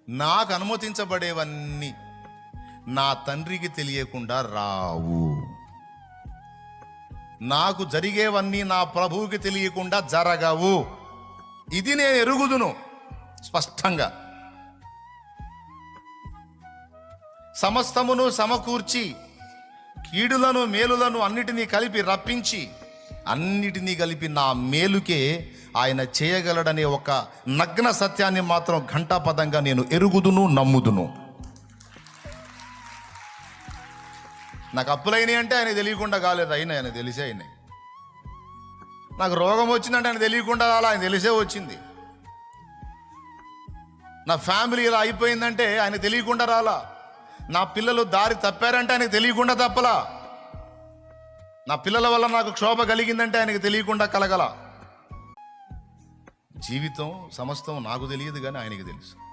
నాకు అనుమతించబడేవన్నీ నా తండ్రికి తెలియకుండా రావు. నాకు జరిగేవన్నీ నా ప్రభువుకి తెలియకుండా జరగవు. ఇది నేను ఎరుగుదును స్పష్టంగా. సమస్తమును సమకూర్చి కీడులను మేలులను అన్నిటినీ కలిపి రప్పించి అన్నిటినీ కలిపి నా మేలుకే ఆయన చేయగలడనే ఒక నగ్న సత్యాన్ని మాత్రం ఘంటాపదంగా నేను ఎరుగుదును, నమ్ముదును. నాకు అప్పులైనవి అంటే ఆయన తెలియకుండా కాలేదు, ఆయన తెలిసే అయినాయి. నాకు రోగం వచ్చిందంటే ఆయన తెలియకుండా రాలా, ఆయన తెలిసే వచ్చింది. నా ఫ్యామిలీ ఇలా అయిపోయిందంటే ఆయన తెలియకుండా రాలా. నా పిల్లలు దారి తప్పారంటే ఆయనకు తెలియకుండా తప్పలా. నా పిల్లల వల్ల నాకు క్షోభ కలిగిందంటే ఆయనకు తెలియకుండా కలగల. జీవితం సమస్తం నాకు తెలియదు కానీ ఆయనకి తెలుసు.